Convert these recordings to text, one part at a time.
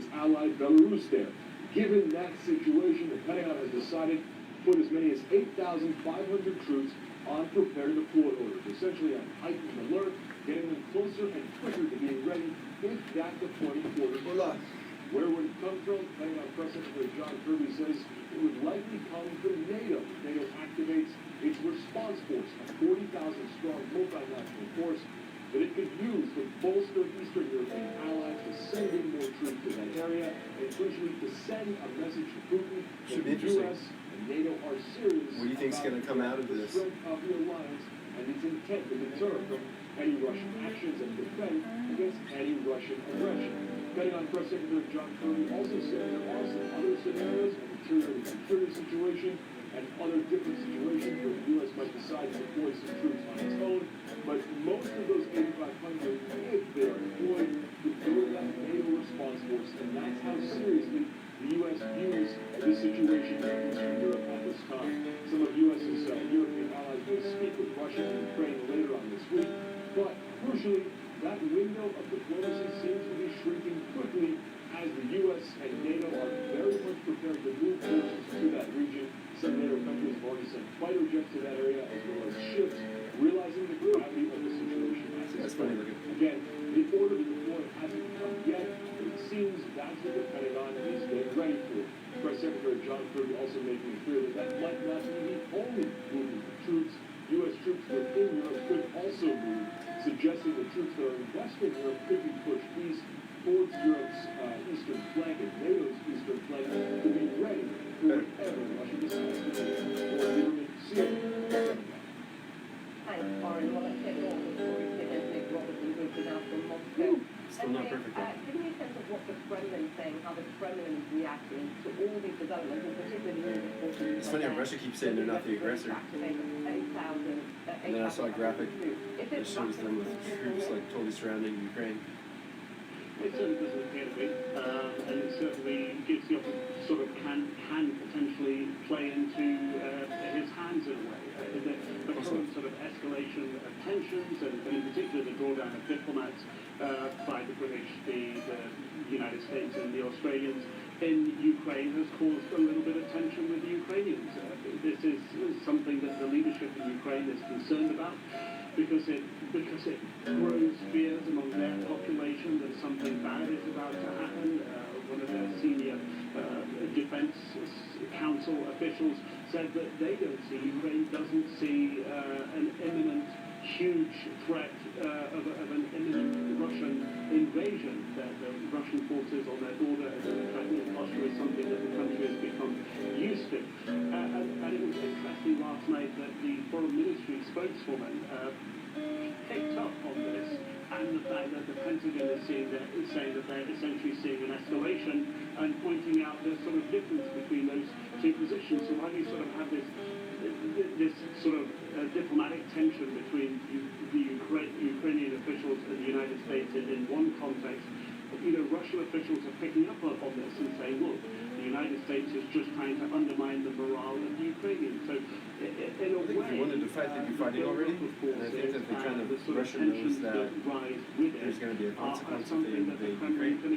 its ally Belarus there. Given that situation, the Pentagon has decided to put as many as 8,500 troops on prepare-to-deploy orders, essentially on heightened alert, getting them closer and quicker to being ready if that deployment order comes. Where would it come from? Pentagon Press Secretary John Kirby says it would likely come from NATO. NATO activates its response force, a 40,000-strong multinational force that it could use to bolster Eastern European allies to send in more troops to that area, and crucially to send a message to Putin that the U.S. and NATO are serious. What do you think is going to come out of this? The strength of the alliance and its intent to deter from any Russian actions and defend against any Russian aggression. Pentagon Press Secretary John Kirby also said there are some other scenarios, a material security situation, and other different situations where the U.S. might decide to deploy some troops on its own, but most of those 8,500, if they are deployed, would go to that NATO response force, and that's how seriously the U.S. views this situation in Eastern Europe at this time. Some of U.S.'s European allies will speak with Russia and Ukraine later on this week, but crucially, that window of diplomacy seems to be shrinking quickly as the U.S. and NATO are very much prepared to move forces to that region. Some NATO countries have already sent fighter jets to that area as well as ships, realizing the gravity of the situation at this point. Again, the order to deploy hasn't come yet, but it seems that's what the Pentagon is getting ready for. Press Secretary John Kirby also making it clear that that might not be the only movement of troops. U.S. troops within Europe could also move, suggesting the troops that are in Western Europe could be pushed east towards Europe's eastern flank and NATO's eastern flank to be ready for whatever Russia decides to do. Or even Syria. Thanks, Warren. Well, let's get more before we sit and take Robertson Goodwin out from Moscow. Still not perfect. Give me a sense of what the Kremlin's saying, how the Kremlin is reacting to all these developments, and particularly It's funny how Russia keeps saying they're not the aggressor. And then I saw a graphic that shows them with troops like totally surrounding Ukraine. It certainly doesn't appear to be, and it certainly gives the sort of can potentially play into his hands in a way. The current sort of escalation of tensions, and in particular the drawdown of diplomats by the British, the United States, and the Australians in Ukraine has caused a little bit of tension with the Ukrainians. This is something that the leadership in Ukraine is concerned about, because it grows fears among their population that something bad is about to happen. One of their senior defense council officials said that they don't see, Ukraine doesn't see an imminent huge threat of an imminent Russian invasion. The Russian forces on their border and the threatening posture is something that the country has become used to. And it was interesting last night that the Foreign Ministry spokeswoman picked up on this, and the fact that the Pentagon is saying that they're essentially seeing an escalation and pointing out the sort of difference between those two positions. So why do you sort of have this sort of diplomatic tension between the Ukrainian officials and the United States in one context? You know, Russian officials are picking up on this and saying, look, the United States is just trying to undermine the morale of the Ukrainians. So, in a I think way, if you wanted to fight, they'd be fighting already. And I think that they kind of, Russia knows that there's going to be a consequence if they invade Ukraine. And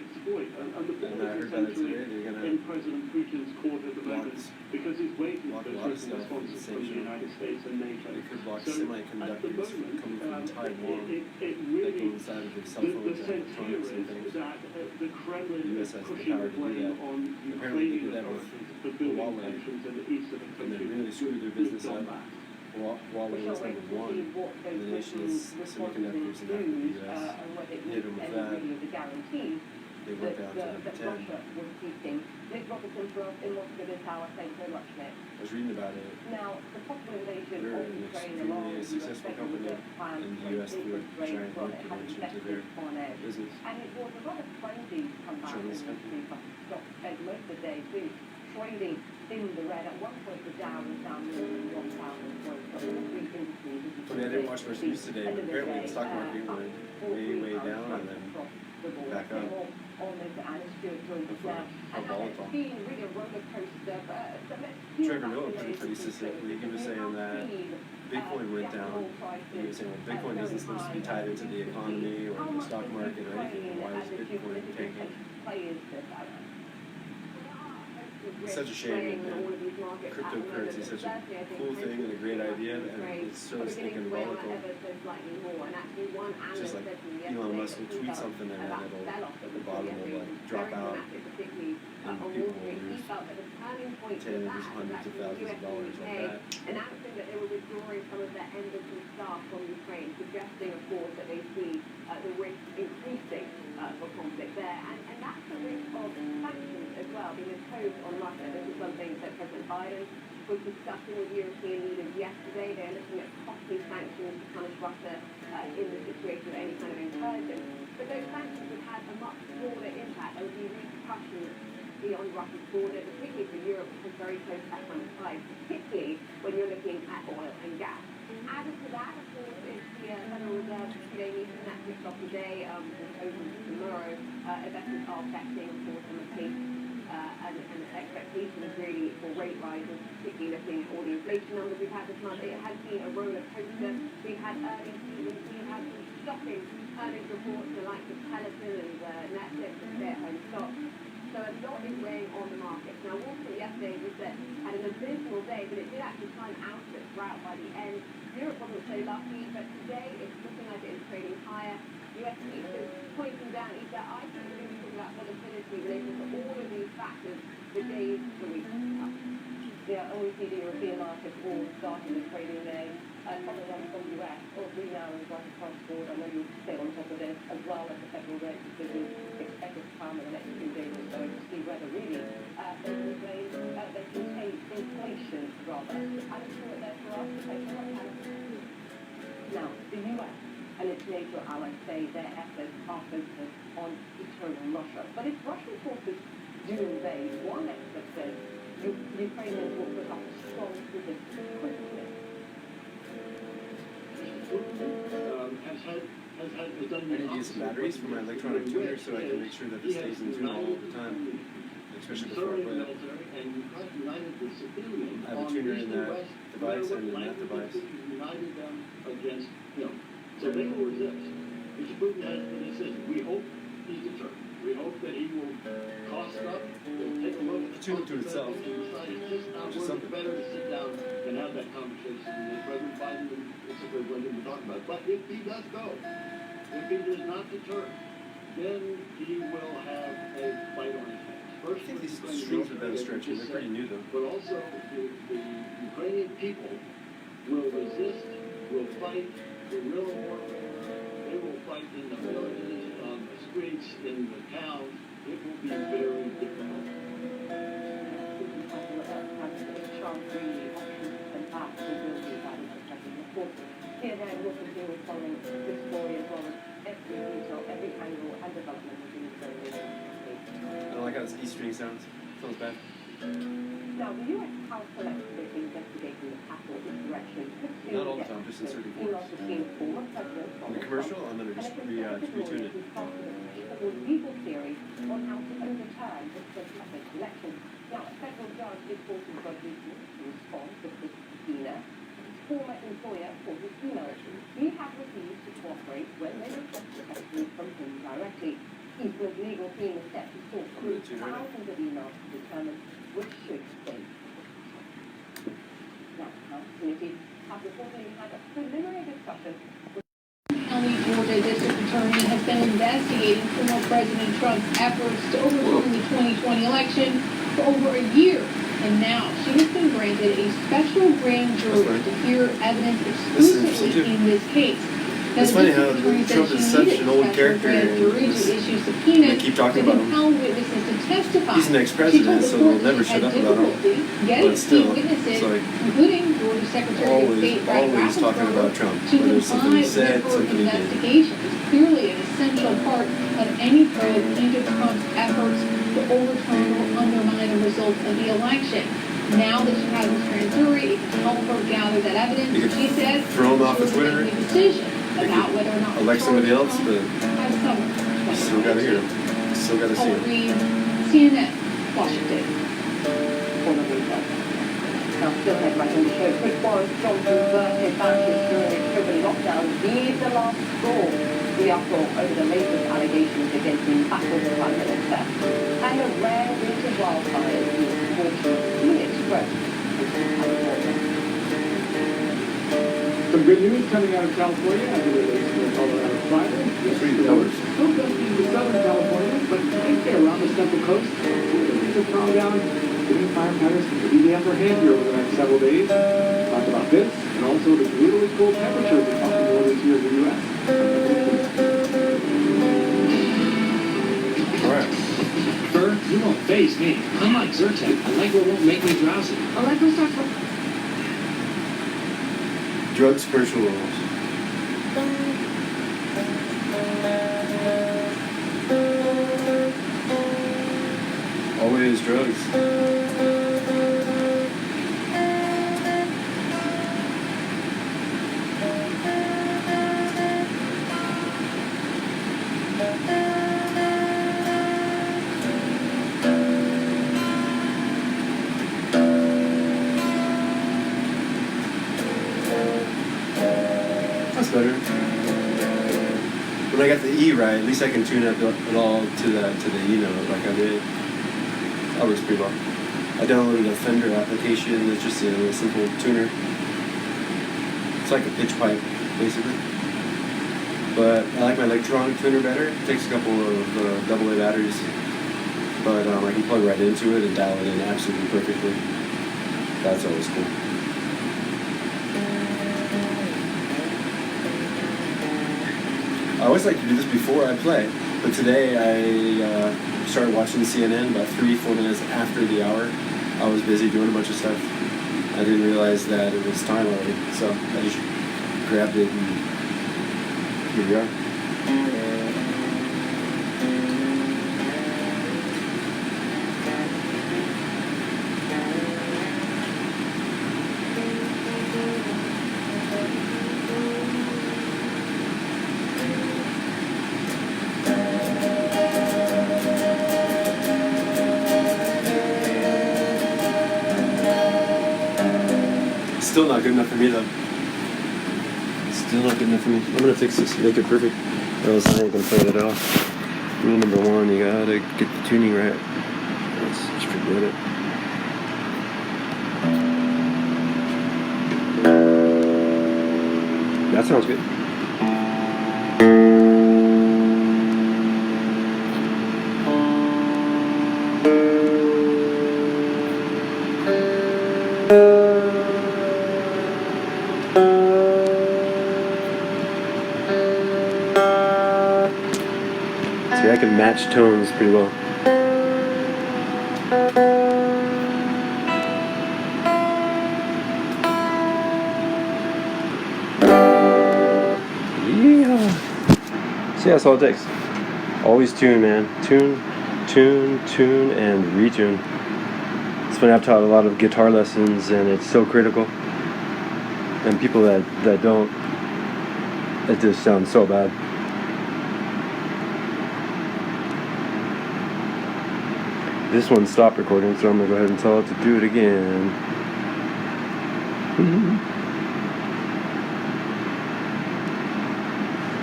I heard that today, they're going in President Putin's court at the moment, because he's waiting for block a lot of stuff responses from the United States and NATO. They could block So, semiconductors coming from Taiwan it that really, go inside of their cell the phones and sense here electronics and is things. that the Kremlin The US is has the pushing power the to do blame that. on Apparently they Ukrainian did that with authorities for building Huawei, tensions in the east of the and country. they really screwed their business up. Huawei was number one in the nation's semiconductors, and after the US hit them with that, they went down to number 10. Russia was keeping. Nick Robertson for us in Moscow this hour. Thank you very much, Nick. I was reading about it. Now, the possible invasion They're of an Ukraine along extremely with successful company, and the US threw a giant monkey wrench into their business. And it was a rather friendly comeback in Chinese the company. stock spent most of the day too, trading in the red. At one point, the Dow was down more than 1,000 points. But all three indices. Funny, I didn't watch much news today, but apparently the stock market went way down and then back up. How volatile. Trevor Noah put it pretty succinctly. He was saying that Bitcoin went down. He was saying, well, Bitcoin isn't supposed to be tied into the economy or the stock market or anything. Why is Bitcoin tanking? It's such a shame, and cryptocurrency is such a cool thing and a great idea, and it's so stinking volatile. It's just like Elon Musk will tweet something and then it'll, at the bottom will like drop out, and people will lose tens, hundreds of thousands of dollars on that. Announcing that they were withdrawing some of their embassy staff from Ukraine, suggesting, of course, that they see the risk increasing for conflict there. And that's the risk of sanctions as well being imposed on Russia. This is something that President Biden was discussing with European leaders yesterday. They're looking at costly sanctions to punish Russia in the situation of any kind of incursion. But those sanctions have had a much smaller impact. There would be repercussions beyond Russia's border, particularly for Europe, which is very close to that kind of side, particularly when you're looking at oil and gas. Added to that, of course, is the Federal Reserve today meeting that kicks off today, over tomorrow. Investors are betting, of course, on the pace and expectations really for rate rises, particularly looking at all the inflation numbers we've had this month. It has been a roller coaster. We've had earnings seasons, we've had some shocking earnings reports, the likes of Peloton and Netflix and stay-at-home stocks. So a lot is weighing on the markets. Now, Wall Street yesterday was that had an abysmal day, but it did actually climb out of its route by the end. Europe wasn't so lucky, but today it's looking like it is trading higher. US futures pointing down. Either I think we're going to be talking about volatility related to all of these factors for days, for weeks to come. The OECD European markets all starting the trading day. Following on from the US, all three now is right across the board. I know you'll stay on top of this as well as the federal rate decision expected to come in the next 2 days or so to see whether really they contain inflation rather. I'm sure that they're for us to take a look at. Now, the US and its NATO allies say their efforts are focused on deterring Russia. But if Russian forces do invade, one expert says Ukrainians will put up a strong resistance quickly. I need to use some batteries for my electronic tuner so I can make sure that it stays in tune all the time, especially before I play it. I have a tuner in that device and in that device. So they will resist. Mr. Putin has been insistent. We hope he's determined. We hope that he will cost up, he'll take a look at the Tune to itself, decide it's just not which is worth something. it, better to sit down and have that conversation that President Biden and Secretary Blinken were talking about. But if he does go, if he does not deter, then he will have a fight on his hands. I First, think these with strings Ukraine, have been stretching, they're pretty new though. but also the Ukrainian people will resist, will fight guerrilla warfare. They will fight in the villages, on the streets, in the towns. It will be very difficult. Here then, we'll continue following this story as well as every detail, every angle and development of the Ukraine. I don't like how this E string sounds. Feels bad. Now, the U.S. House collectively investigating the pattern of insurrection could soon Not all the get time, just in certain Elon quarters. Musk, former President In the Donald commercial, Trump, I'm going to and just a conservative retune lawyer it. who's part of a legal theory on how to overturn the 2020 election. Now, a federal judge is forcing Rodriguez to respond to this subpoena. His former employer for his emails. He has refused to cooperate when they request protection from him directly. Eastman's legal team is set to sort through thousands of emails to determine which should stay. Now, the House committee have reportedly had a preliminary discussion. County, Georgia District Attorney has been investigating former President Trump's efforts to overturn the 2020 election for over a year. And now she has been granted a special grand jury to hear evidence exclusively in this case. Now, It's the funny how district attorney Trump says is she such needed an a old special character grand in jury this- to issue subpoenas they keep talking to about him. compel witnesses to testify. He's an ex-president, so they'll never shut up about him. Getting But still, key witnesses, it's like including Georgia Secretary of State Brad always talking Raffensperger, about Trump. to Whether it's something comply he said, with her something he did. investigation is clearly an essential part of any probe into Trump's efforts to overturn or undermine the results of the election. Now that she has this grand jury, it can help her gather that evidence. You could She said throw him off of she'll Twitter. make a decision They about could whether or not to elect somebody charge else, Trump but by the summer. you still got to hear him. You still got to see Paula him. Reed, CNN, Washington. For the weekend. Now, still headlining the show, Chris Boris Johnson's birthday bashes during COVID lockdown needs the last straw. The uproar over the latest allegations against him battles Prime Minister. And a rare winter wildfire in Some good news coming out of California as it relates to the Colorado fire. Three colors. Still dusty in Southern California, but right there around the Central Coast, things have calmed down, giving firefighters some maybe the upper hand here over the next several days. Talk about this, and also the brutally cold temperatures we're talking about this year in the U.S. Alright. Fur, you won't face me. I'm like Zyrtec. Allegra won't make me drowsy. Allegra starts with Drugs, spiritual roles. Always drugs. That's better. When I got the E right, at least I can tune it all to the E note like I did. That works pretty well. I downloaded a Fender application that's just a simple tuner. It's like a pitch pipe, basically. But I like my electronic tuner better. It takes a couple of AA batteries. But I can plug right into it and dial it in absolutely perfectly. That's always cool. I always like to do this before I play, but today I started watching CNN about 3-4 minutes after the hour. I was busy doing a bunch of stuff. I didn't realize that it was time already, so I just grabbed it and here we are. Still not good enough for me though. Still not good enough for me. I'm gonna fix this, make it perfect, or else I ain't gonna play it at all. Rule number 1, you gotta get the tuning right. Let's forget it. That sounds good. See, I can match tones pretty well. Yeah. See, that's all it takes. Always tune, man. Tune, tune, tune, and retune. It's funny, I've taught a lot of guitar lessons, and it's so critical. And people that don't, it just sounds so bad. This one stopped recording, so I'm going to go ahead and tell it to do it again.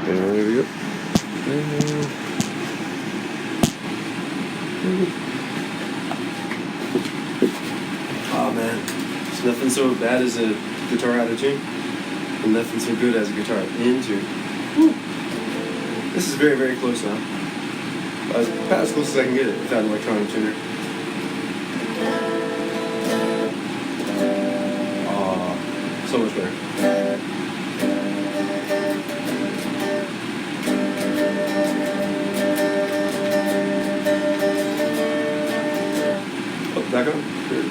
There we go. Oh man, there's nothing so bad as a guitar out of tune, and nothing so good as a guitar in tune. This is very, very close now. About as close as I can get it without an electronic tuner. Oh, so much better. Oh, back on? Good.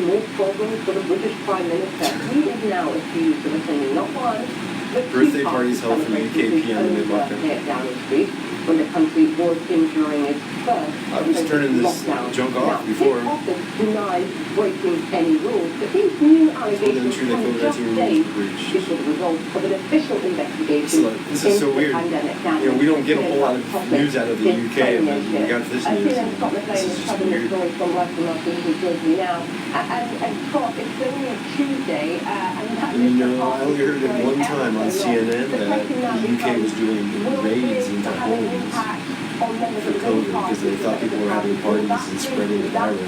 More problems for the British Prime Minister. He is now accused of attending not one, but Birthday two parties held for UK PM in mid-lockdown. at Downing Street, when the country was enduring its first I was turning this lockdown. junk off Now, before. His office denies breaking any rules, but these new allegations true, they come feel just that's a days breach. before the results of an official investigation This is so into the weird. pandemic. You know, we don't get a whole lot of news out of the UK, and then we got this news. CNN Scott McLean is covering the story from Western London, who joins me now. And Scott, it's only a Tuesday, and that You know, I only heard it one time on CNN that the UK was doing raids into homes for COVID because they thought people were having parties and spreading the virus.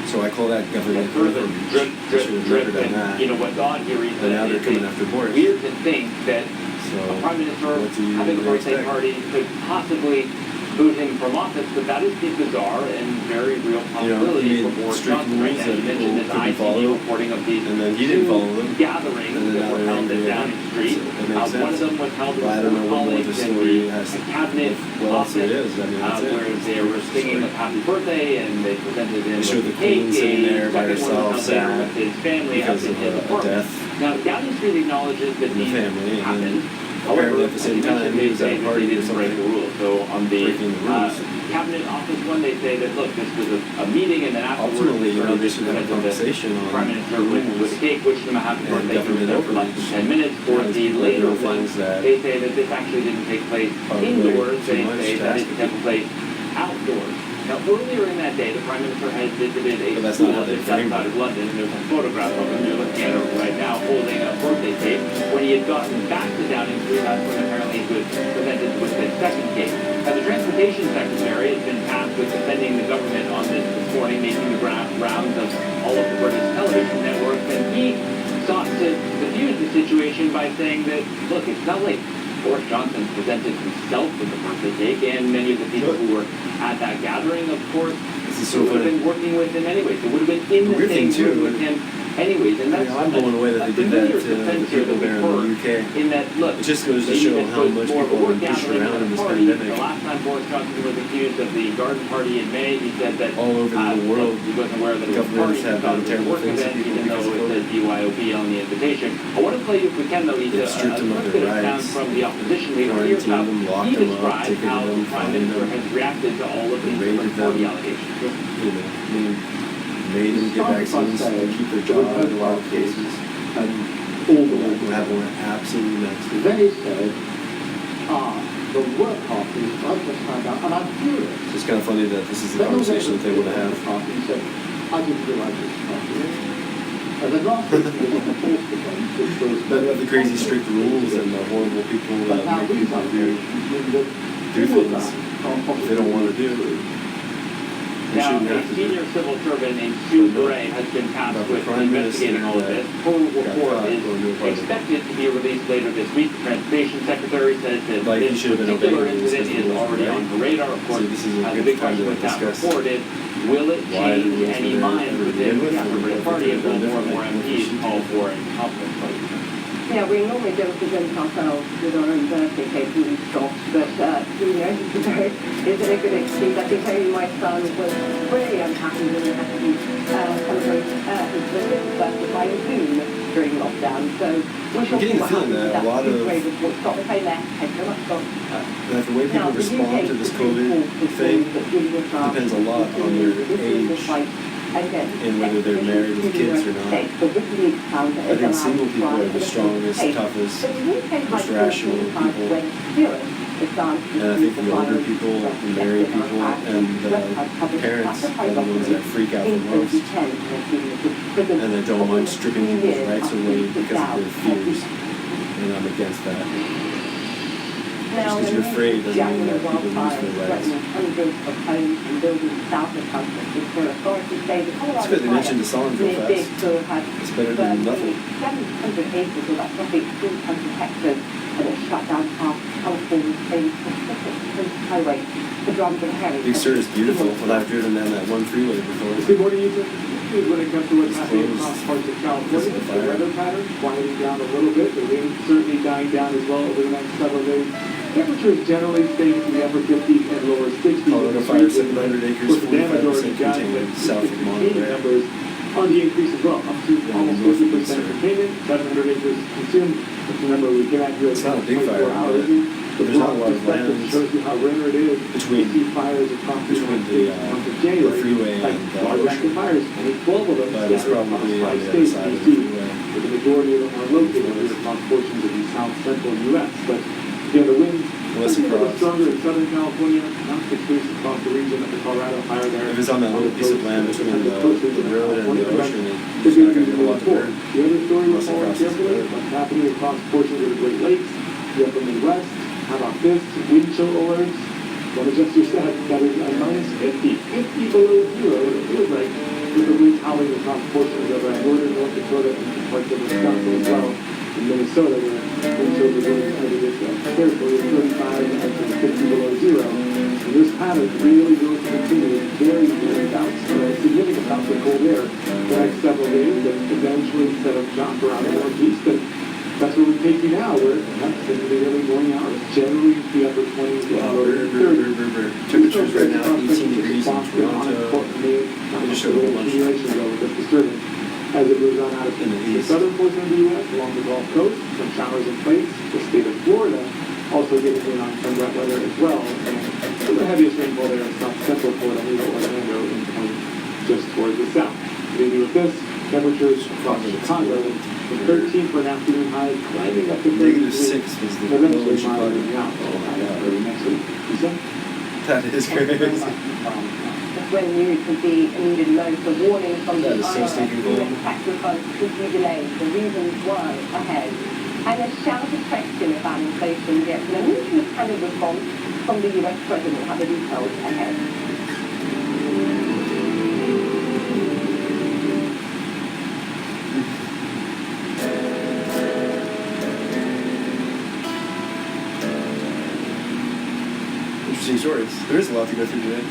So I call that government sort of a overreach. drip, They drip, should have drip, never done that. and you know what God here is. But now they're coming after Boris. Weird to think that So a prime minister what do you having a birthday expect? party could possibly boot him from office, but that is the bizarre and very real possibility he for made Boris strict Johnson right rules now. that You mentioned this people couldn't ITV follow, reporting of these and then he didn't follow them. gatherings And then that now were they're held at angry Downing again. Street. So that makes One of sense. them was held with Well, I don't know what more colleagues the in story the has. cabinet What else office, it is? I mean, that's it. where they were singing a happy birthday and they presented him They showed with the a cake. Queen sitting there by Second one herself, was held later sad with his family up because in of his a apartment. death Now, Downing Street acknowledges that in the these family, and happened. then However, apparently at the same as you mentioned, time, he they was say at a that party they or didn't break the something. rules. So on the Breaking the rules. cabinet office one, they say that look, this was a meeting, and then afterwards, Ultimately, you know, they journalists should have a presented the conversation on Prime Minister the with rules a cake, wished him a happy and birthday. He was government there for less than 10 minutes. For Because the people later do ones, things that they say that this actually didn't take place are way indoors. too They much say to that ask it of took place outdoors. Now, earlier in that day, the Prime Minister had visited a But that's school not how they just framed outside it. of London. There's a photograph of him. You're looking at it right now, holding a birthday cake. When he had gotten back to Downing Street, that's when apparently he was presented with the second cake. Now, the Transportation Secretary has been tasked with defending the government on this morning, making the rounds of all of the British television networks, and he sought to diffuse the situation by saying that, look, it's not like Boris Johnson presented himself with the birthday cake, and many of the people who were at that gathering, of course, This is so would have funny. been working with him anyways. They would have been in the Weird same thing, too, room with him anyways. And that's I'm blown away that they did that to the defense here people that there in we've the heard. UK. In that, look, It just goes to maybe show this how was much more of a people work are pushed gathering around than in a this party. pandemic. The last time Boris Johnson was accused of the garden party in May, he said that All over the world, he wasn't aware that it was a party. governments He have thought it done was a terrible work things to event, people even because though of it said BYOB on the invitation. I want to play you, if we can, though, Lisa, They've stripped them of a their bit of sound rights, from the opposition leader. Here's how quarantined them, locked he them up, describes ticketed how the them, Prime fined Minister them, has reacted to all of these raided different them. party allegations. you know, made them get vaccines so they keep their job in a lot of cases. And all the way. Who have one absolutely nuts. They said, the work party, I've just found out, and I'm furious. It's kind of funny that this is the conversation that they want to have. Party said, I didn't realize this party. And the last thing was on the fourth again, which was... Then we have the crazy strict rules and the horrible people But that now make these people allegations mean that do all of things that are they don't want to do. They Now, shouldn't a have to do. senior civil servant named Sue Gray has been tasked But the with Prime investigating all of this. Minister Her got report caught is going to a party. expected to be released later this week. The Transportation Secretary says that Like, he this should have been particular obeying these incident is rules, already right? on her radar. Of course, So this is a the good big time question to with that discuss report is, will it why the change rules any were there minds to within begin the with, Conservative or Party? And if they will could more have and more done MPs differently. call for a conflict vote? Yeah, we normally don't present ourselves with our own birthday cake and we stopped, but, you know, today isn't a good excuse. I think only my son was really unhappy when he had to celebrate his birthday by Zoom during lockdown. So we shall getting see the what feeling happens. that a lot That's of- great report. Stop the plane there. Thanks so much, Scott. That the way people respond to this COVID thing depends a lot on their age and whether they're married with kids or not. I think single people are the strongest, toughest, most rational people. And I think the older people, the married people, and the parents are the ones that freak out the most. And they don't mind stripping people's rights away because of their fears. And I'm against that. Just because you're afraid doesn't mean that people lose their rights. It's good they mentioned the Sonnenville Fest. It's better than nothing. 700 acres, or that's roughly 200 hectares, and it shut down half California's famous Pacific Highway. The drums and herring. Big Sur is beautiful, but I've driven down that one freeway before. Good morning, you when it comes to what's It's happening closed across parts of California, because of the the fire. weather pattern quieting down a little bit, the wind certainly dying down as well over the next several days. Temperatures generally staying in the upper 50s and lower 60s. Colorado this Fire, week, 700 acres, with the damage 45% already done, containment, but south of the containment Monterey. numbers on the increase as well, up to almost north of 50% Big Sur. containment, 700 acres consumed. That's the number we get at here. It's not a big 24 fire, hours. but there's not a lot of Perspective land shows you how rare it is between- to see fires across the between United the, States in the month of the January. freeway Like and the large ocean. active fires, only 12 of them But it's scattered across probably on 5 the other states side and of the DC, freeway. with the majority of them are located across portions of the south central U.S. But the winds Unless are a little across. stronger in Southern California, not the case across the region of the Colorado fire there. If it's on that little piece of land between the road and the ocean, There's it's not going to get a lot of The burn. other story we're Unless it following crosses the carefully, road. what's happening across portions of the Great Lakes, the upper Midwest. How about this? Wind chill alerts. Don't adjust your set. That is a minus 50. 50 below zero. It feels like with the wind howling across portions of northern North Dakota and parts of Wisconsin as well. In Minnesota, where winds over this territory of 35 to 50 below zero. And this pattern really will continue very, very significant bouts of cold air the next several days that eventually set up shop around the Northeast. And that's where we take you now, where that's in the early morning hours, generally the upper 20s to lower 30s. Temperatures right now 18 degrees in Toronto. I just showed a whole bunch of this disturbance. As it moves on out of the southern portion of the U.S., along the Gulf Coast, some showers in place. The state of Florida also getting in on some wet weather as well. And some of the heaviest rainfall there is not central Florida, near Orlando, and pointing just towards the south. Leading with this, temperatures across Chicago from 13 for an afternoon high, climbing up to -6 was the lowest moderating out early next week. You said? That is crazy. When news could be needed low for warning from the That is so stinking cold. tax refunds could be delayed. The reasons why ahead. And a shouted question about inflation gets an unusually candid response from the US President. Have the details ahead. Interesting stories. There is a lot to go through today.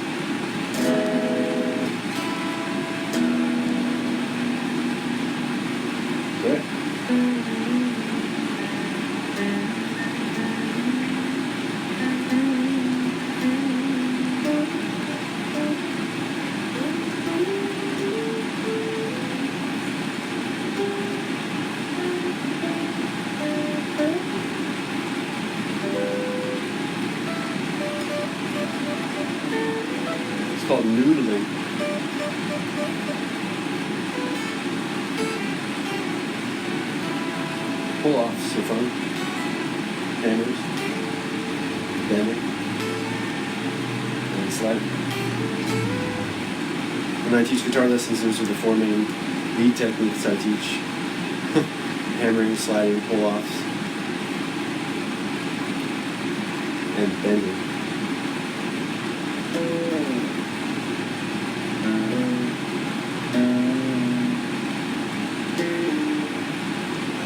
Okay. It's called noodling. Pull-offs are fun. Hammers. Bending. And sliding. When I teach guitar lessons, those are the four main lead techniques I teach. Hammering, sliding, pull-offs, and bending.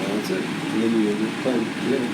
That's it. And then you're playing together.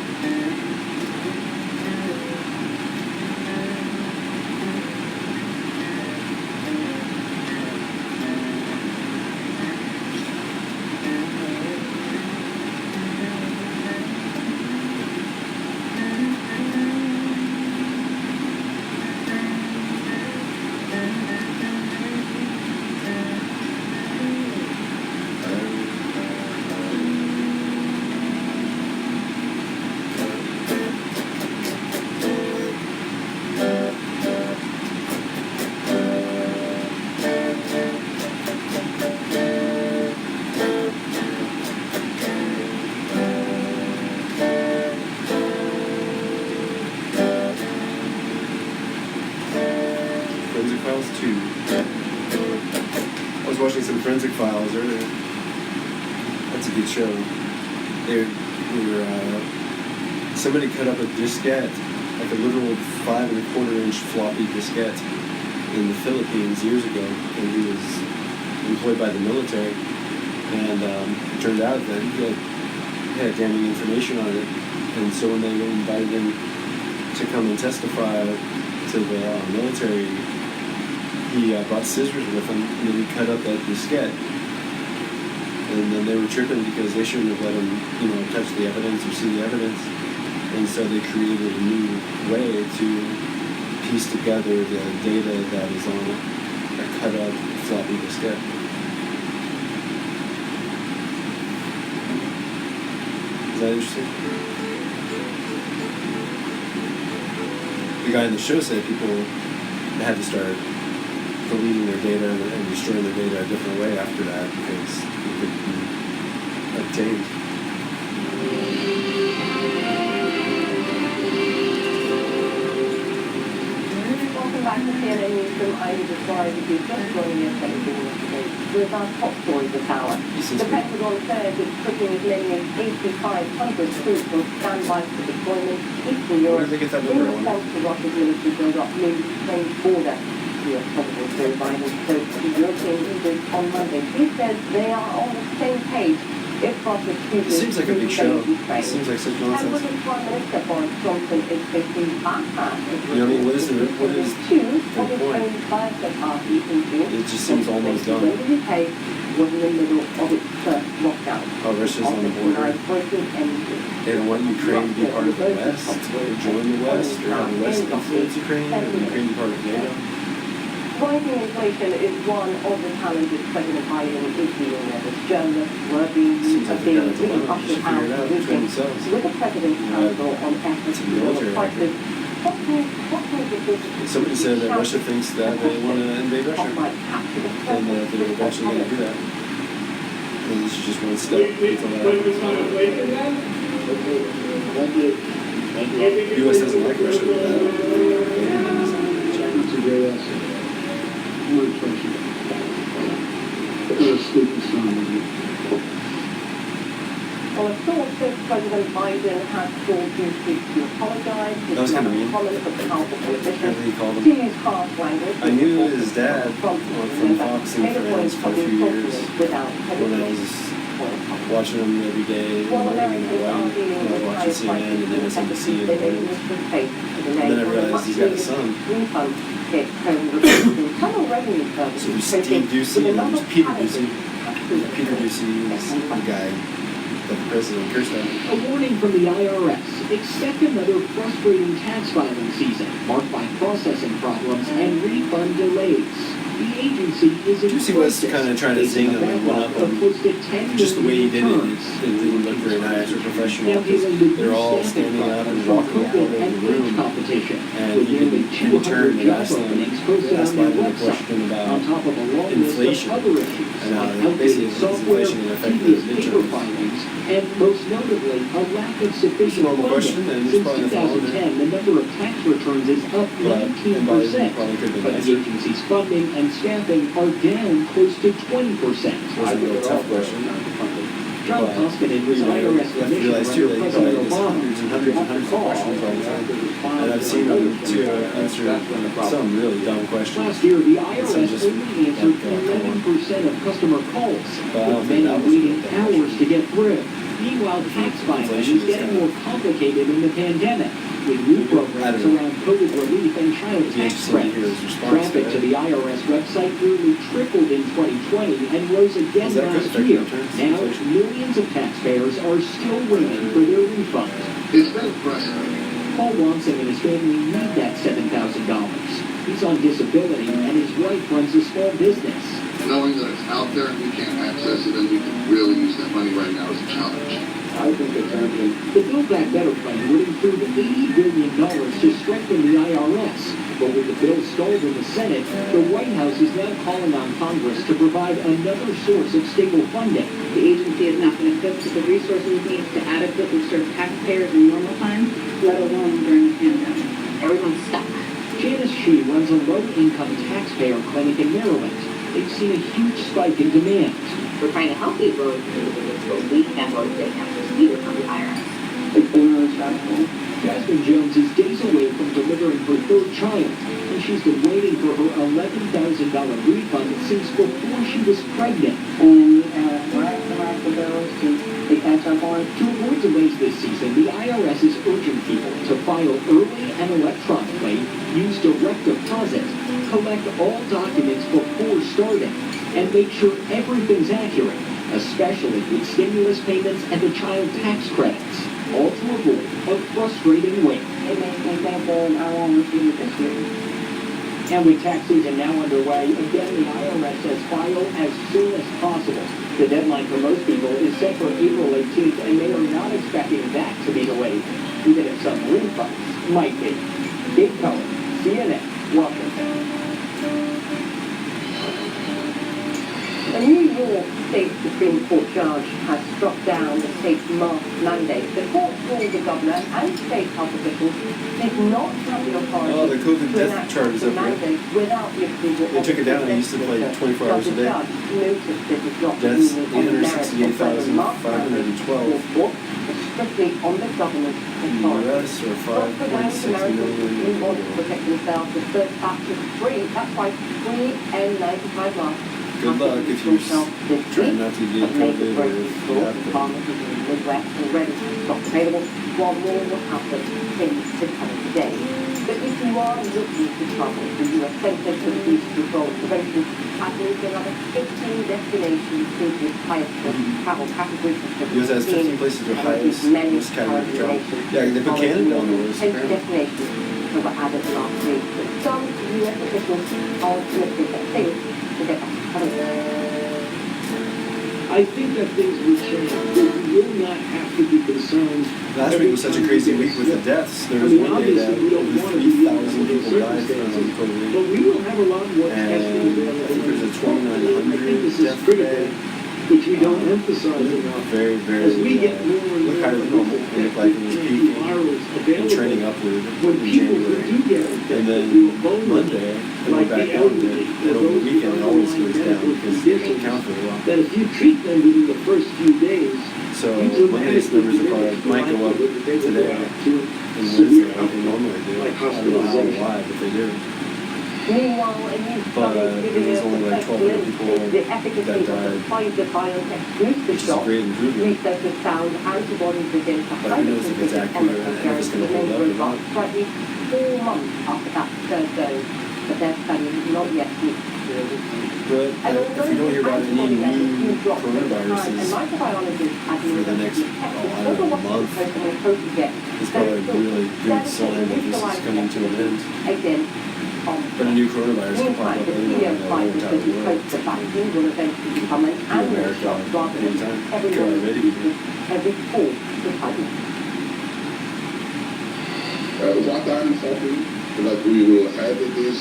Forensic Files 2. I was watching some Forensic Files earlier. That's a good show. Somebody cut up a diskette, like a literal 5 1/4-inch floppy diskette in the Philippines years ago, and he was employed by the military. And it turned out that he had damning information on it. And so when they invited him to come and testify to the military, he brought scissors with him, and then he cut up that diskette. And then they were tripping because they shouldn't have let him, touch the evidence or see the evidence. And so they created a new way to piece together the data that is on a cut up floppy diskette. Is that interesting? The guy in the show said people had to start deleting their data and destroying their data a different way after that because it could be obtained. Welcome back to CNN Newsroom. I'm the story that you just joining us today with our top stories this hour. The Pentagon says it's putting as many as 8,500 troops on standby for deployment in Eastern Europe in response to Russia's military build-up near the Ukraine's border. possibility of President Joe Biden spoke to European leaders on Monday. He says they are on the same page if prosecutors It seems like a big show. It Ukraine. seems like such And nonsense. British Prime Minister Boris Johnson is facing backlash. You know what I mean? What is the point? Two of his own biotech parties in June. It just seems almost done. When the UK was in the middle of its first lockdown. Oh, Russia's on the border. They don't want Ukraine to be part of the West, or join the West, or have the West influence Ukraine, or Ukraine be part of NATO. Rising inflation is one of the challenges President Biden is dealing with. As journalists were being Seems like they got a dilemma. up They to should figure it out between themselves. with the President's counsel on efforts It's a to lower military prices. What can this Somebody said that Russia thinks that they want to invade Russia, and that they're eventually going to do that. And this is just one step until that happens. The U.S. doesn't like Russia, but that It's a great asset. No question. Sleeping son. Well, a source says President Biden has called Tuesday to apologize. That was kind of mean. Comment of the powerful politician. Whatever he called To him. use harsh language. I knew his dad from Fox and Friends for a few years when I was watching him every day in the morning and when I was watching CNN and MSNBC in the morning. And then I realized he's got a son. So there's Steve Ducey and there's Peter Ducey. Peter Ducey is the guy that the president cursed at. A warning from the IRS. Expect another frustrating tax filing season, marked by processing problems and refund delays. The agency is in Ducey was kind of trying to zing him and one up him. Just the way he did it, it didn't look very nice or professional. They're all standing up and walking out of the room. And he turned and asked Biden a question about inflation and how basically inflation had affected his midterms. And most notably, a lack of sufficient normal question, and funding. it's Since probably the 2010, the number of tax returns is up 19%, probably could have been but the nicer. agency's funding and staffing are down close to 20%. Wasn't a real tough question. John Cosman and his IRS You have to realize too that he President probably gets Obama. hundreds and hundreds and hundreds of questions all the time. And I've seen him too answer some really dumb questions. Last year, the IRS Some just only answered like, 11% of customer calls, But I don't with think many that was waiting that hours to get through. Meanwhile, tax filing Inflation is is getting kinda- more complicated in the pandemic, with new programs around COVID relief and child It'd be tax interesting to hear credits. his response Traffic to to that. the IRS website nearly tripled in 2020 and rose again Is that good last effect year. returns? Now, Inflation? millions of taxpayers are still waiting for their refund. It's been frustrating. Paul Watson and his family need that $7,000. He's on disability and his wife runs a small business. Knowing that it's out there and we can't access it and we can really use that money right now is a challenge. I think it's urgent. The Build Back Better plan would include $80 billion to strengthen the IRS. But with the bill stalled in the Senate, the White House is now calling on Congress to provide another source of stable funding. The agency is not been equipped with the resources it needs to adequately serve taxpayers in normal times, let alone during the pandemic. Everyone's stuck. Janice Shee runs a low-income taxpayer clinic in Maryland. They've seen a huge spike in demand. We're trying to help these low individuals leave that low state taxes needed from the IRS. It's been really stressful. Jasmine Jones is days away from delivering her third child, and she's been waiting for her $11,000 refund since before she was pregnant. And we have lots of bills to catch up on. To avoid delays this season, the IRS is urging people to file early and electronically, use direct deposit, collect all documents before starting, and make sure everything's accurate, especially with stimulus payments and the child tax credits, all to avoid a frustrating wait. It makes me think that I won't receive it this year. And with tax season now underway, again, the IRS says file as soon as possible. The deadline for most people is set for April 18th, and they are not expecting that to be delayed, even if some refunds might be. Dave Cohen, CNN, Washington. A New York State Supreme Court judge has struck down the state's mask mandate. The court ruled the governor and state health officials did not have the authority Oh, the COVID to death enact charge is the up there. mandate without the approval They of took it the down. It used to play legislature. 24 hours a But the day. judge noted this is not Deaths, the meaning of the merits of President Mark's 868,512. report. strictly on the government's authority. US or Not for those 5.6 Americans who want to million. protect themselves, the third batch is free. That's why free N95 masks. Good luck if you're trying not to get COVID or if you have COVID. Pharmacies in the Midwest already have stock available, while more will happen in the coming days. But if you are looking to travel, the US Centers for Disease Control and Prevention has moved another 15 destinations into its highest travel category. US has 15 places with highest risk category to travel. Yeah, they put Canada on the list, 10 apparently. destinations that were added last week. But some US officials are optimistic that things will get back to travel. I think that things will change, but we will not have to be concerned. Last week was such a crazy week with the deaths. There was one day that over 3,000 people died from COVID. But we will have a lot more And testing available. I think there's a I think 2,900 this is death critical, day. which we don't emphasize enough. Very, very, As we get more and look more higher than normal. It looked like it was peaking virus and available, trending upward when in people who January. do get And infected, then we will vulnerable, Monday, it like went back the down a elderly, bit. or And over the those weekend, it always goes down medical because they don't conditions, count very well. that if you treat them within the first few days, So Monday's numbers are probably might go up today and Wednesday like they normally do. I don't know how or why, but they do. Meanwhile, a new But study it giving was us only the like first 1,200 glimpse people into the efficacy that of the died, Pfizer BioNTech booster which is a shot. great improvement. Researchers found antibodies against the But who knows if it's accurate and if it's going to hold up or not. slightly 4 months after that third dose, but their study has not yet reached. But if we don't hear about any new coronaviruses and microbiologists at the for the next, University of Texas I don't know, month, it's probably a really good sign that this is coming to an end. Again, But a new corovirus can pop meantime, up the anywhere CEO in the whole Pfizer entire says he world. hopes the vaccine will eventually become an annual America, shot rather than anytime. every Could already be here. every 4 to 5 months. What I'm hoping that we will have it is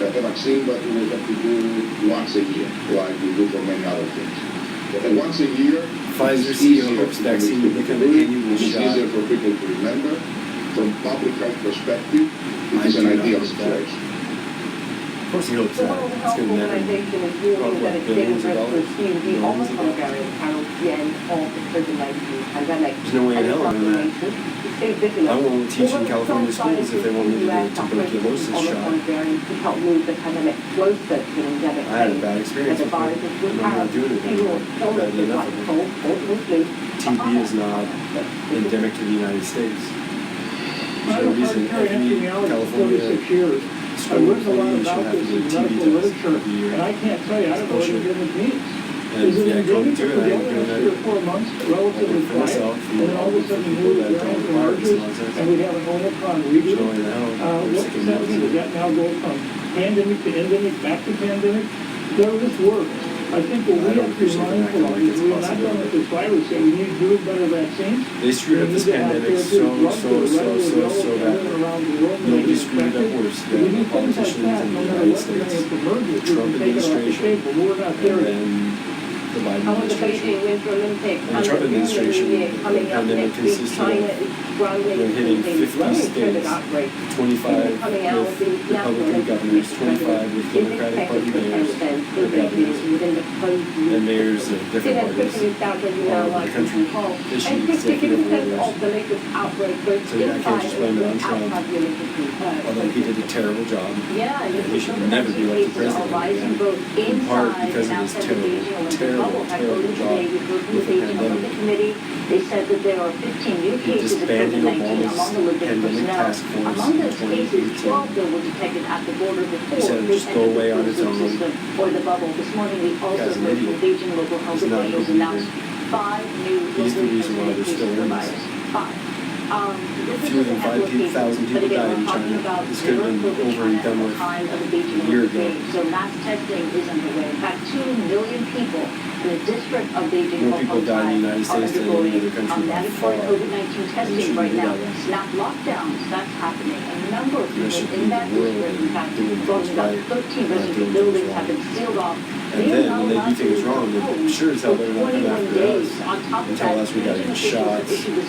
a vaccine that we will have to do once a year, like we do for many other things. And once a year, Pfizer it's CEO easier hopes for vaccine people will to become do an it, annual it's shot. easier for people to remember. From public health perspective, I it is do an not ideal hope that. situation. Of course he hopes The that. World It's Health going to never Organization is warning that it's billions of dangerous to dollars? assume the Billions of Omicron dollars? variant heralds the end of the COVID-19 pandemic. There's no way in And hell I'm doing that. stay vigilant. I won't teach in Although California some schools if they want me to do a scientists in the US tuberculosis are praising shot. Omicron variant to help move the pandemic closer to an endemic I had a phase. bad experience But the with it, virus is and I'm not doing it fewer anymore. I've had illnesses enough like of it. cold or flu. TB is not endemic to the United States. There's no reason every California 46 years. school I've learned a lot employee should about have to this do a in TB medical test literature, every year. and I can't tell you, I don't know what Bullshit. endemic means. And Is it yeah, COVID endemic too, for and I the ain't other doing 3 or that. 4 months, I relatively work for quiet, myself, and then all of a sudden people new that variant don't require this emerges, nonsense. and we have an Omicron There's reboot. no way in hell they're What sick does of that mean? Does that now go from pandemic to endemic, back to pandemic? None of this works. I think what I we don't have to be appreciate the mindful of acting like is it's we are not possible. done with this virus, and we need good, better vaccines. They screwed up this pandemic so bad. Nobody screwed it up worse than the politicians in the United States, the Trump administration, and the Biden How was the administration. Beijing Winter Olympics? And the Trump administration, coming the up pandemic next week, consisted China of is scrambling they're hitting to 50 contain running COVID states, outbreak. 25 Coming out with the national Republican governors, 25 with Democratic Party mayors or governors, within the closed and mayors of different parties down to you all now over like the country Hall. issue And just to give executive you a sense orders. of the latest outbreak, both So yeah, I can't inside just blame it on and Trump, outside the Olympics. although he did a terrible job. Yeah, and He should never be elected president rising again, both in part inside because and of his outside the Beijing Olympic terrible, bubble. terrible, According terrible to job the with the Beijing Olympic pandemic. Committee, they said that there are 15 new He cases of disbanded COVID-19 Obama's among Olympic pandemic personnel. task force Among in those cases, 2018. 12 that were detected at the border before He said it'd they just go entered away the on its closed own. system or the bubble. This morning, we also Guy's an heard from idiot. Beijing local health He's not officials a leader. announced 5 new He's the locally reason why transmitted they're still cases of in the this. virus. 5. This Fewer is than a handful of 5,000 cases, but people again, died in we're talking China. about This could have been zero over and China done at with the time of the Beijing a year Olympic ago. Games. So mass testing is underway. In fact, 2 million people in the district of Beijing More people die in the United are States than any undergoing other country by mandatory far. COVID-19 We testing shouldn't right do now. that way. Snap lockdowns, that's happening. A number of There people should in be that the world district, in fact, doing going things about right, 13 not residential doing buildings things have been wrong. sealed off. And then when they do things wrong, they're sure as hell they're not coming after us and tell us we gotta get shots, and we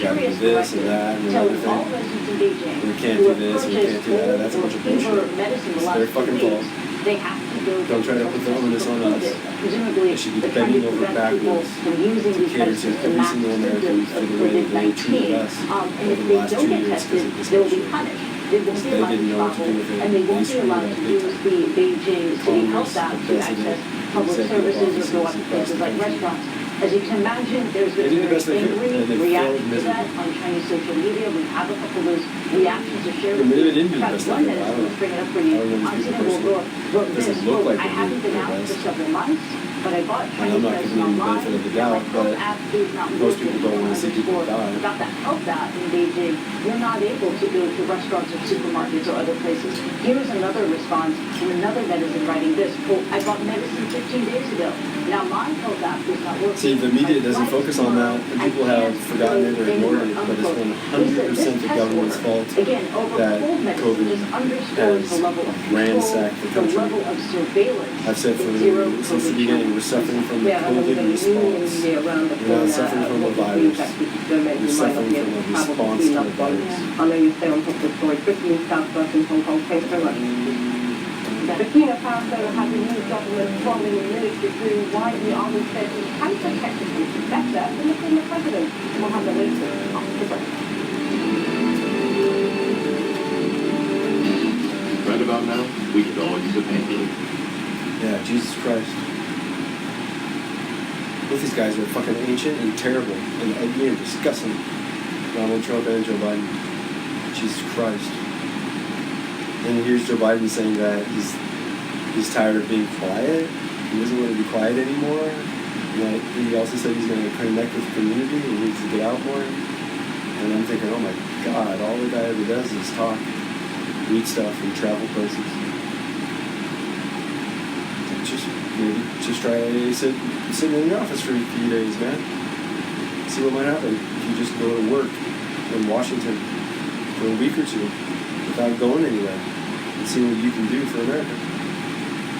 gotta do this and that and another all thing. residents in Beijing We can't who do have this, we can't purchased do that. That's a or bunch of fever bullshit. medicine the It's last their 2 fucking weeks, fault. they have to go. Don't try to put the onus on us. Presumably, They should be they're trying bending to over prevent people backwards from using to these cater medicines to to every mask single American symptoms for of the way that they treated COVID-19. us And over if the they last don't 2 get years tested, because of they'll be this punished. They won't be They allowed didn't to know what to travel, do with it. and they They won't be screwed allowed up to big use time. the Beijing City Congress, Health App the to president, access public executive services or go officers out to across places the like country. restaurants. As you can imagine, there's They been did the very best they could, angry and they reaction failed to that miserably. on Chinese social media. We have a couple of those reactions to share with Maybe they you. didn't do the Perhaps best one they could. that I is don't worth know. bringing up for I you. don't know these Antina people wrote personally. this, Doesn't look quote, like I they haven't did been their out best. for several months, but I bought And Chinese I'm not medicine giving them the online, benefit of the and my doubt, health but app is not most working. people don't want to see people die. Got that health app in Beijing. You're not able to go to restaurants or supermarkets or other places. Here's another response from another netizen writing this, quote, I bought medicine 15 days ago. Now my health app is not working. See, the media doesn't focus on that, and people have forgotten it or ignored it, but it's 100% the government's fault Again, over that cold medicine COVID just underscores the level of control, ransacked the the country. level of surveillance. I've said that zero since the COVID beginning, China. we're suffering from the Yeah, I'm COVID gonna response. around the We're not suffering from a virus. We're suffering from a response to the virus. I know you stay on top of the story. 15 Southwest in Hong Kong. Thanks very much. Burkina Faso has a new government forming a military through why the army says it can protect the country better than the former president. We'll have the latest after the break. Right about now, we could all use a painkiller. Yeah, Jesus Christ. Both these guys are fucking ancient and terrible and ugly and disgusting. Donald Trump and Joe Biden. Jesus Christ. And here's Joe Biden saying that he's tired of being quiet. He doesn't want to be quiet anymore. And that he also said he's going to connect with the community and he needs to get out more. And I'm thinking, oh my God, all the guy ever does is talk, read stuff, and travel places. Just try to sit in the office for a few days, man. See what might happen if you just go to work in Washington for a week or two without going anywhere and see what you can do for America.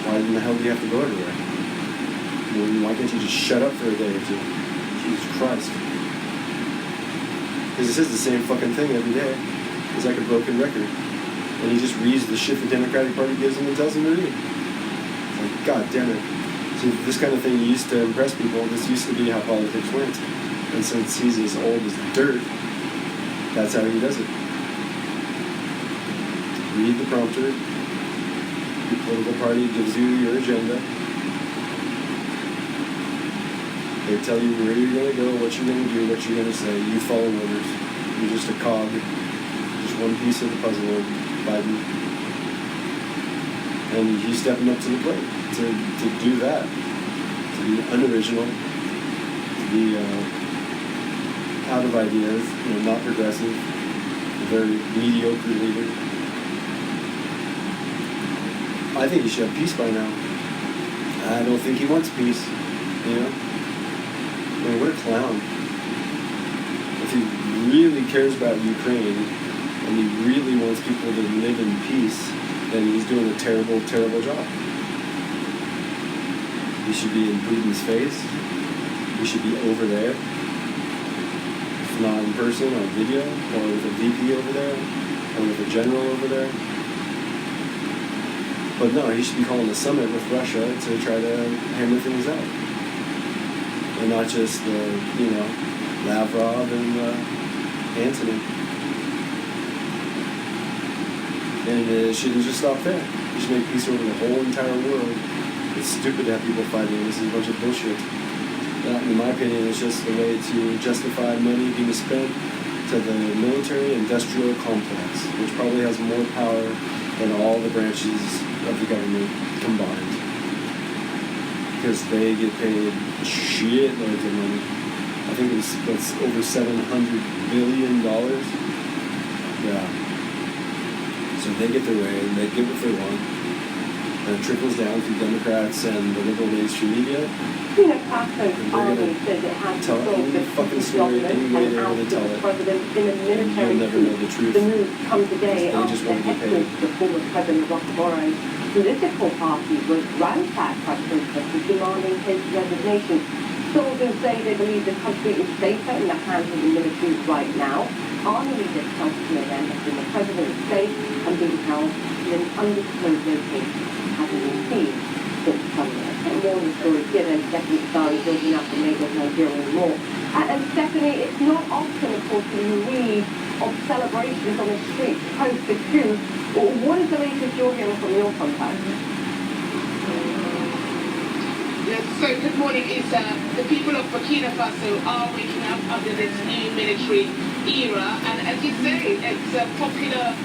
Why in the hell do you have to go everywhere? Why can't you just shut up for a day or two? Jesus Christ. Because he says the same fucking thing every day. It's like a broken record. And he just reads the shit the Democratic Party gives him and tells him to read. It's like, God damn it. See, this kind of thing used to impress people. This used to be how politics went. And since he's as old as dirt, that's how he does it. Read the prompter. Your political party gives you your agenda. They tell you where you're going to go, what you're going to do, what you're going to say. You follow orders. You're just a cog. Just one piece of the puzzle of Biden. And he's stepping up to the plate to do that. To be unoriginal. To be out of ideas. Not progressive. A very mediocre leader. I think he should have peace by now. I don't think he wants peace. What a clown. If he really cares about Ukraine and he really wants people to live in peace, then he's doing a terrible, terrible job. He should be in Putin's face. He should be over there. If not in person, on video, or with a VP over there, or with a general over there. But no, he should be calling a summit with Russia to try to hammer things out. And not just Lavrov and Antony. And it shouldn't just stop there. You should make peace over the whole entire world. It's stupid to have people fighting. This is a bunch of bullshit. That, in my opinion, is just a way to justify money being spent to the military-industrial complex, which probably has more power than all the branches of the government combined. Because they get paid shitloads of money. I think it's over $700 billion. Yeah. So they get their way, and they get what they want. And it trickles down through Democrats and the liberal mainstream media. Burkina Faso's army says it has tell any fucking story any way they want to tell it. President in a military You'll never know the truth. The news comes today They after just the want to get headquarters paid. of the former President Roch-Kabore political party was ransacked by protesters demanding his resignation. Sources say they believe the country is safer in the hands of the military right now. Army leaders tell CNN that the president is safe and being held in an undisclosed location. definitely started building up and made of Nigerian more. And Stephanie, it's not often, of course, that you read of celebrations on the streets post the coup. What is the latest you're hearing from your contacts? Yes, so good morning, Issa. The people of Burkina Faso are waking up under this new military era, and as you say, it's a popular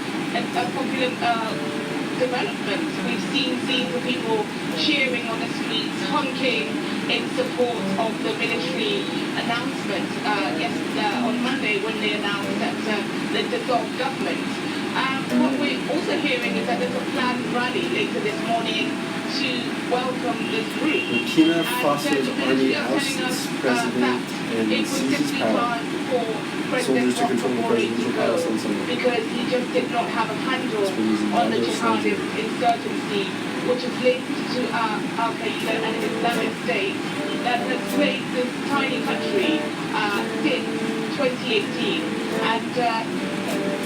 development. We've seen scenes of people cheering on the streets, honking in support of the military announcement on Monday when they announced that they dissolved government. What we're also hearing is that there's a planned rally later this morning to welcome this group. Burkina Faso's army ousts its president and seizes power. Soldiers to control the presidential palace on Sunday. Because he just did not have a handle on the jihadist insurgency, which is linked to Al-Qaeda and Islamic State that has plagued this tiny country since 2018. And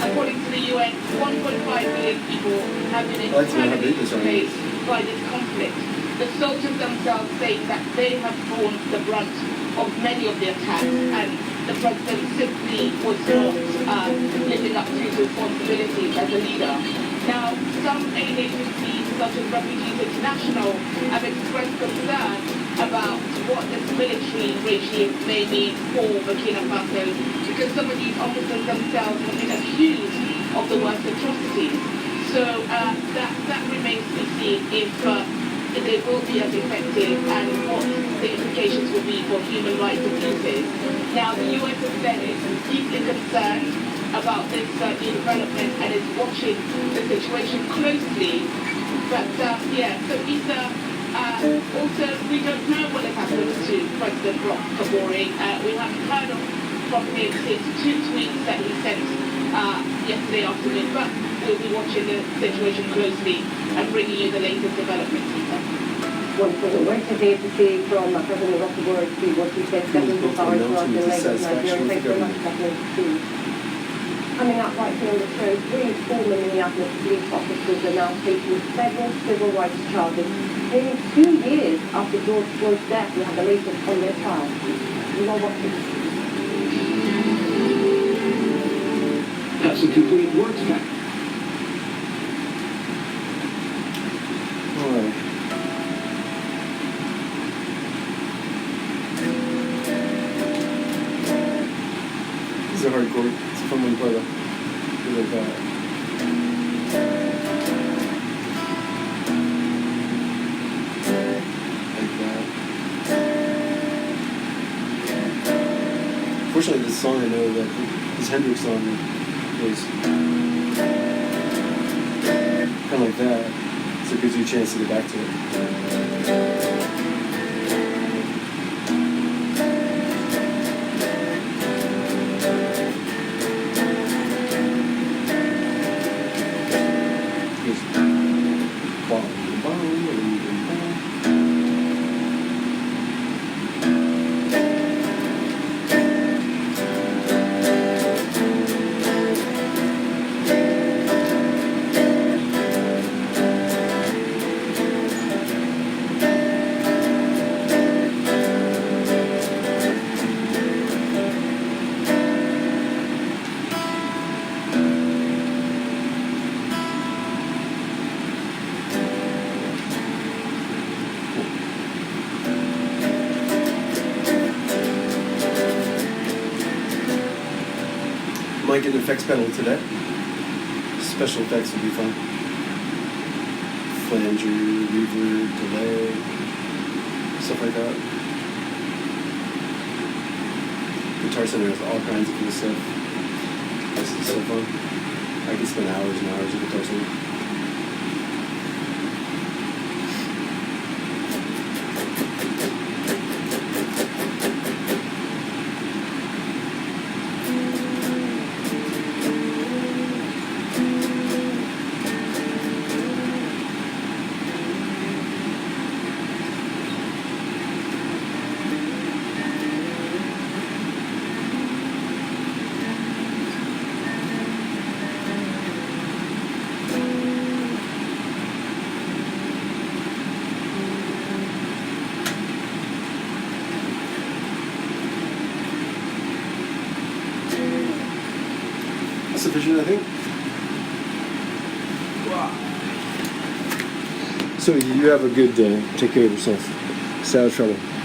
according to the UN, 1.5 million people have been internally displaced by this conflict. The soldiers themselves say that they have borne the brunt of many of the attacks, and the president simply was not living up to his responsibilities as a leader. Now, some aid agencies, such as Refugees International, have expressed concern about what this military regime may mean for Burkina Faso, because some of these officers themselves have been accused of the worst atrocities. So that remains to be seen if they will be as effective and what the implications will be for human rights abuses. Now, the US has said it's deeply concerned about this new development and is watching the situation closely. But so Issa, also we don't know what has happened to President Roch Kabore. We haven't heard from him since 2 tweets that he sent yesterday afternoon, but we'll be watching the situation closely and bringing you the latest developments. Wonderful. We're waiting here to see from President Roch Kabore to see what he says. Definitely sorry for us in Lagos, Nigeria. Thanks very much, Stephanie. Coming up right here on the show, 3 former Minneapolis police officers are now facing several civil rights charges. Nearly 2 years after George Floyd's death, we have the latest on their trial. You are watching. That's a complete works pack. All right. This is a hard chord. It's a fun one to play though. Like that. Like that. Fortunately, this song I know that this Hendrix song was kind of like that, so it gives you a chance to get back to it. Might get an effects pedal today. Special effects would be fun. Flanger, reverb, delay, stuff like that. Guitar Center has all kinds of cool stuff. This is so fun. I could spend hours and hours at Guitar Center. television, I think. So you have a good day. Take care of yourself. Stay out of trouble.